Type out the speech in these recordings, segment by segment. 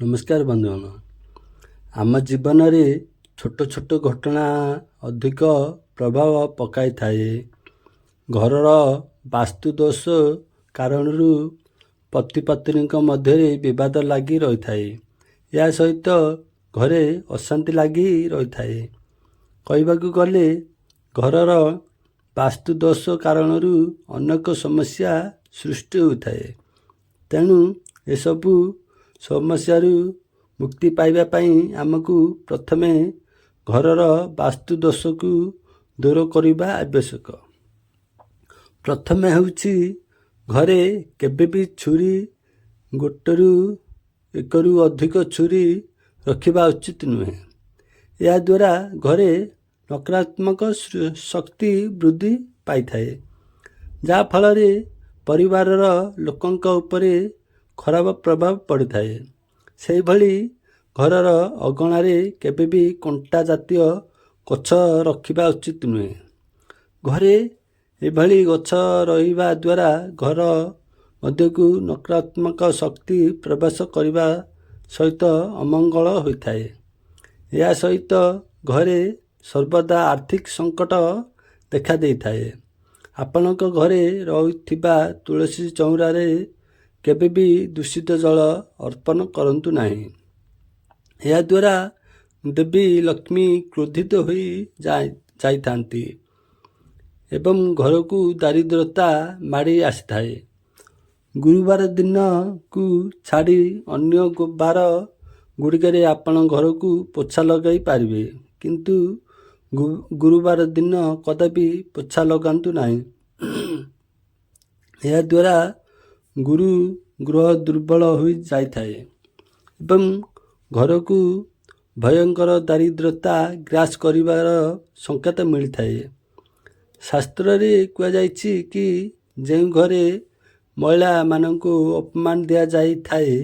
ନମସ୍କାର ବନ୍ଧୁଗଣ। ଆମ ଜୀବନରେ ଛୋଟ ଛୋଟ ଘଟଣା ଅଧିକ ପ୍ରଭାବ ପକାଇଥାଏ। ଘରର ବାସ୍ତୁ ଦୋଷ କାରଣରୁ ପତି ପତ୍ନୀଙ୍କ ମଧ୍ୟରେ ବିବାଦ ଲାଗି ରହିଥାଏ। ଏହା ସହିତ ଘରେ ଅଶାନ୍ତି ଲାଗି ରହିଥାଏ। କହିବାକୁ ଗଲେ ଘରର ବାସ୍ତୁ ଦୋଷ କାରଣରୁ ଅନେକ ସମସ୍ୟା ସୃଷ୍ଟି ହୋଇଥାଏ। ତେଣୁ ଏସବୁ ସମସ୍ୟାରୁ ମୁକ୍ତି ପାଇବା ପାଇଁ ଆମକୁ ପ୍ରଥମେ ଘରର ବାସ୍ତୁ ଦୋଷକୁ ଦୂର କରିବା ଆବଶ୍ୟକ। ପ୍ରଥମେ ହେଉଛି ଘରେ କେବେ ବି ଛୁରୀ, ଗୋଟେରୁ ଏକରୁ ଅଧିକ ଛୁରୀ ରଖିବା ଉଚିତ ନୁହେଁ। ଏହାଦ୍ୱାରା ଘରେ ନକାରାତ୍ମକ ଶକ୍ତି ବୃଦ୍ଧି ପାଇଥାଏ, ଯାହାଫଳରେ ପରିବାରର ଲୋକଙ୍କ ଉପରେ ଖରାପ ପ୍ରଭାବ ପଡ଼ିଥାଏ। ସେହିଭଳି ଘରର ଅଗଣାରେ କେବେ ବି କଣ୍ଟା ଜାତୀୟ ଗଛ ରଖିବା ଉଚିତ ନୁହେଁ। ଘରେ ଏଭଳି ଗଛ ରହିବା ଦ୍ୱାରା ଘର ମଧ୍ୟକୁ ନକାରାତ୍ମକ ଶକ୍ତି ପ୍ରବେଶ କରିବା ସହିତ ଅମଙ୍ଗଳ ହୋଇଥାଏ। ଏହା ସହିତ ଘରେ ସର୍ବଦା ଆର୍ଥିକ ସଙ୍କଟ ଦେଖା ଦେଇଥାଏ। ଆପଣଙ୍କ ଘରେ ରହୁଥିବା ତୁଳସୀ ଚଉରାରେ କେବେ ବି ଦୂଷିତ ଜଳ ଅର୍ପଣ କରନ୍ତୁ ନାହିଁ। ଏହାଦ୍ୱାରା ଦେବୀ ଲକ୍ଷ୍ମୀ କ୍ରୋଧିତ ହୋଇ ଯାଇଥାନ୍ତି ଏବଂ ଘରକୁ ଦାରିଦ୍ର୍ୟତା ମାଡ଼ି ଆସିଥାଏ। ଗୁରୁବାର ଦିନକୁ ଛାଡ଼ି ଅନ୍ୟ ବାର ଗୁଡ଼ିକରେ ଆପଣ ଘରକୁ ପୋଛା ଲଗାଇ ପାରିବେ, କିନ୍ତୁ ଗୁରୁବାର ଦିନ କଦାପି ପୋଛା ଲଗାନ୍ତୁ ନାହିଁ। ଏହାଦ୍ୱାରା ଗୁରୁ ଗ୍ରହ ଦୁର୍ବଳ ହୋଇଯାଇଥାଏ ଏବଂ ଘରକୁ ଭୟଙ୍କର ଦାରିଦ୍ର୍ୟତା ଗ୍ରାସ କରିବାର ସଂକେତ ମିଳିଥାଏ। ଶାସ୍ତ୍ରରେ କୁହାଯାଇଛି କି ଯେଉଁ ଘରେ ମହିଳାମାନଙ୍କୁ ଅପମାନ ଦିଆଯାଇଥାଏ,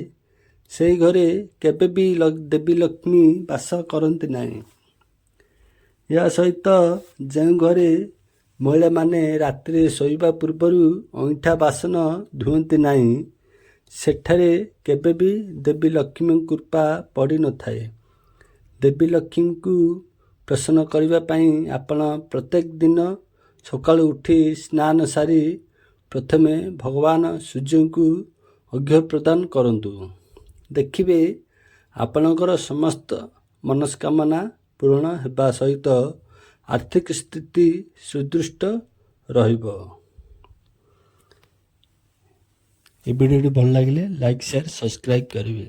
ସେହି ଘରେ କେବେ ବି ଦେବୀ ଲକ୍ଷ୍ମୀ ବାସ କରନ୍ତି ନାହିଁ। ଏହା ସହିତ ଯେଉଁ ଘରେ ମହିଳାମାନେ ରାତିରେ ଶୋଇବା ପୂର୍ବରୁ ଅଇଁଠା ବାସନ ଧୁଅନ୍ତି ନାହିଁ, ସେଠାରେ କେବେ ବି ଦେବୀ ଲକ୍ଷ୍ମୀଙ୍କ କୃପା ପଡ଼ିନଥାଏ। ଦେବୀ ଲକ୍ଷ୍ମୀଙ୍କୁ ପ୍ରସନ୍ନ କରିବା ପାଇଁ ଆପଣ ପ୍ରତ୍ୟେକ ଦିନ ସକାଳୁ ଉଠି ସ୍ନାନ ସାରି ପ୍ରଥମେ ଭଗବାନ ସୂର୍ଯ୍ୟଙ୍କୁ ଅର୍ଘ୍ୟ ପ୍ରଦାନ କରନ୍ତୁ। ଦେଖିବେ ଆପଣଙ୍କର ସମସ୍ତ ମନସ୍କାମନା ପୂରଣ ହେବା ସହିତ ଆର୍ଥିକ ସ୍ଥିତି ସୁଦୃଢ଼ ରହିବ। ଏ ଭିଡ଼ିଓଟି ଭଲ ଲାଗିଲେ ଲାଇକ୍, ସେୟାର, ସବସ୍କ୍ରାଇବ୍ କରିବେ।